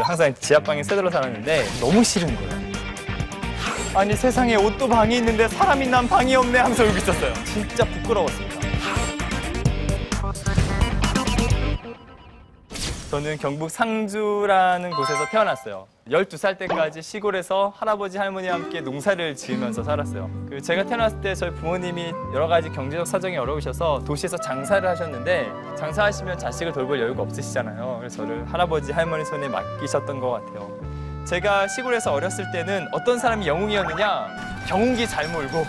항상 지하방에 새들어 살았는데 너무 싫은 거예요. 아니 세상에 옷도 방이 있는데 사람이 난 방이 없네 하면서 울고 있었어요. 진짜 부끄러웠습니다. 저는 경북 상주라는 곳에서 태어났어요. 12살 때까지 시골에서 할아버지 할머니와 함께 농사를 지으면서 살았어요. 제가 태어났을 때 저희 부모님이 여러 가지 경제적 사정이 어려우셔서 도시에서 장사를 하셨는데 장사하시면 자식을 돌볼 여유가 없으시잖아요. 그래서 저를 할아버지 할머니 손에 맡기셨던 것 같아요. 제가 시골에서 어렸을 때는 어떤 사람이 영웅이었느냐, 경운기 잘 몰고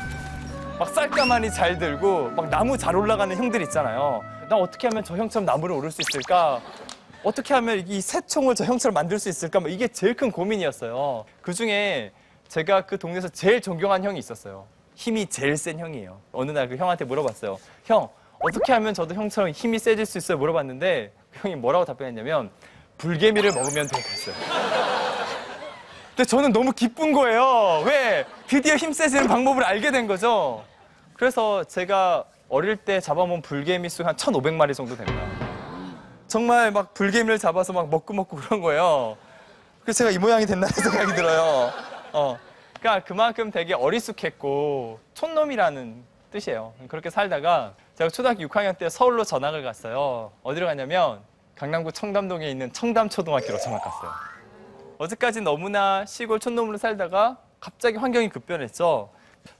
막 쌀가마니 잘 들고 막 나무 잘 올라가는 형들 있잖아요. 나 어떻게 하면 저 형처럼 나무를 오를 수 있을까? 어떻게 하면 이 새총을 저 형처럼 만들 수 있을까? 이게 제일 큰 고민이었어요. 그중에 제가 그 동네에서 제일 존경한 형이 있었어요. 힘이 제일 센 형이에요. 어느 날 그 형한테 물어봤어요. 형, 어떻게 하면 저도 형처럼 힘이 세질 수 있어요? 물어봤는데 그 형이 뭐라고 답변했냐면 불개미를 먹으면 돼 그랬어요. 근데 저는 너무 기쁜 거예요. 왜? 드디어 힘 세지는 방법을 알게 된 거죠. 그래서 제가 어릴 때 잡아본 불개미 수가 한 1,500마리 정도 됩니다. 정말 막 불개미를 잡아서 막 먹고 그런 거예요. 그래서 제가 이 모양이 됐나는 생각이 들어요. 그러니까 그만큼 되게 어리숙했고 촌놈이라는 뜻이에요. 그렇게 살다가 제가 초등학교 6학년 때 서울로 전학을 갔어요. 어디로 갔냐면 강남구 청담동에 있는 청담초등학교로 전학 갔어요. 어제까지 너무나 시골 촌놈으로 살다가 갑자기 환경이 급변했죠.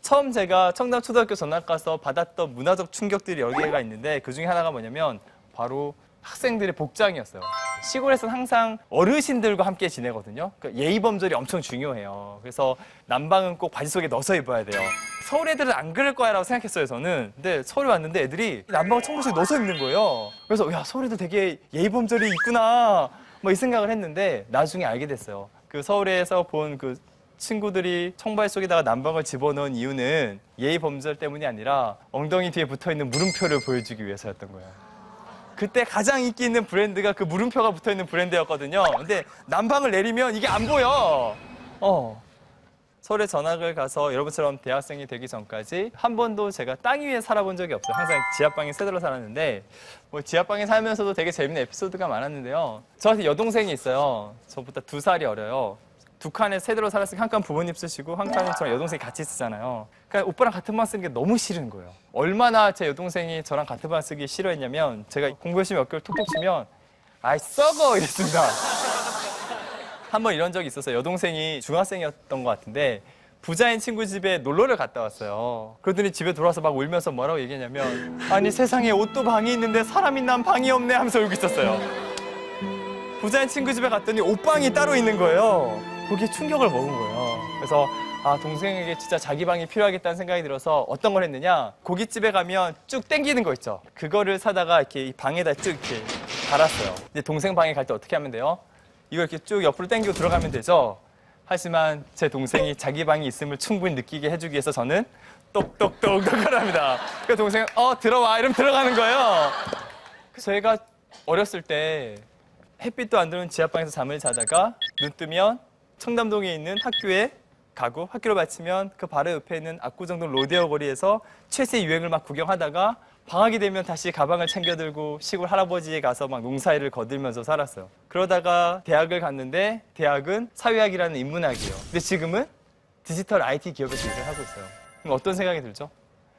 처음 제가 청담초등학교 전학 가서 받았던 문화적 충격들이 여러 개가 있는데 그중에 하나가 뭐냐면 바로 학생들의 복장이었어요. 시골에서는 항상 어르신들과 함께 지내거든요. 그러니까 예의 범절이 엄청 중요해요. 그래서 남방은 꼭 바지 속에 넣어서 입어야 돼요. 서울 애들은 안 그럴 거야라고 생각했어요, 저는. 근데 서울에 왔는데 애들이 남방을 청바지 속에 넣어서 입는 거예요. 그래서 야, 서울 애들 되게 예의 범절이 있구나. 이 생각을 했는데 나중에 알게 됐어요. 그 서울에서 본 그 친구들이 청바지 속에다가 남방을 집어넣은 이유는 예의 범절 때문이 아니라 엉덩이 뒤에 붙어있는 물음표를 보여주기 위해서였던 거예요. 그때 가장 인기 있는 브랜드가 그 물음표가 붙어있는 브랜드였거든요. 근데 난방을 내리면 이게 안 보여. 서울에 전학을 가서 여러분처럼 대학생이 되기 전까지 한 번도 제가 땅 위에 살아본 적이 없어요. 항상 지하방에 새들어 살았는데 지하방에 살면서도 되게 재밌는 에피소드가 많았는데요. 저한테 여동생이 있어요. 저보다 2살이 어려요. 2칸에 새들어 살았으니까 한 칸 부모님 쓰시고 한 칸은 저랑 여동생이 같이 쓰잖아요. 그러니까 오빠랑 같은 방 쓰는 게 너무 싫은 거예요. 얼마나 제 여동생이 저랑 같은 방 쓰기 싫어했냐면 제가 공부 열심히 어깨를 톡톡 치면 아이 썩어 이랬습니다. 한번 이런 적이 있었어요. 여동생이 중학생이었던 것 같은데 부자인 친구 집에 놀러를 갔다 왔어요. 그러더니 집에 돌아와서 막 울면서 뭐라고 얘기했냐면 아니 세상에 옷도 방이 있는데 사람이 난 방이 없네 하면서 울고 있었어요. 부자인 친구 집에 갔더니 옷방이 따로 있는 거예요. 거기에 충격을 먹은 거예요. 그래서 동생에게 진짜 자기 방이 필요하겠다는 생각이 들어서 어떤 걸 했느냐, 고깃집에 가면 쭉 땡기는 거 있죠. 그거를 사다가 이렇게 이 방에다 쭉 이렇게 달았어요. 이제 동생 방에 갈 때 어떻게 하면 돼요? 이걸 이렇게 쭉 옆으로 당기고 들어가면 되죠. 하지만 제 동생이 자기 방이 있음을 충분히 느끼게 해주기 위해서 저는 똑똑똑똑 합니다. 그래서 동생은 들어와 이러면 들어가는 거예요. 저희가 어렸을 때 햇빛도 안 들어오는 지하방에서 잠을 자다가 눈 뜨면 청담동에 있는 학교에 가고 학교를 마치면 그 바로 옆에 있는 압구정동 로데오 거리에서 최세 유행을 막 구경하다가 방학이 되면 다시 가방을 챙겨 들고 시골 할아버지에 가서 막 농사일을 거들면서 살았어요. 그러다가 대학을 갔는데 대학은 사회학이라는 인문학이에요. 근데 지금은 디지털 IT 기업에서 일을 하고 있어요. 그럼 어떤 생각이 들죠?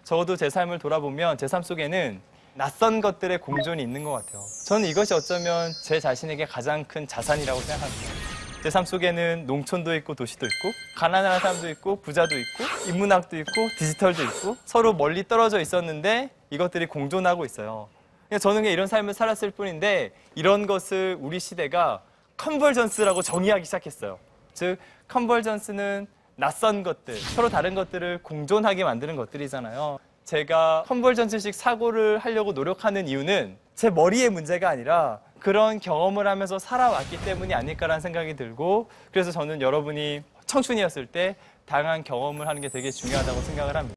저도 제 삶을 돌아보면 제 삶 속에는 낯선 것들의 공존이 있는 것 같아요. 저는 이것이 어쩌면 제 자신에게 가장 큰 자산이라고 생각합니다. 제 삶 속에는 농촌도 있고 도시도 있고 가난한 사람도 있고 부자도 있고 인문학도 있고 디지털도 있고 서로 멀리 떨어져 있었는데 이것들이 공존하고 있어요. 저는 그냥 이런 삶을 살았을 뿐인데 이런 것을 우리 시대가 컨버전스라고 정의하기 시작했어요. 즉 컨버전스는 낯선 것들, 서로 다른 것들을 공존하게 만드는 것들이잖아요. 제가 컨버전스식 사고를 하려고 노력하는 이유는 제 머리의 문제가 아니라 그런 경험을 하면서 살아왔기 때문이 아닐까라는 생각이 들고 그래서 저는 여러분이 청춘이었을 때 다양한 경험을 하는 게 되게 중요하다고 생각을 합니다.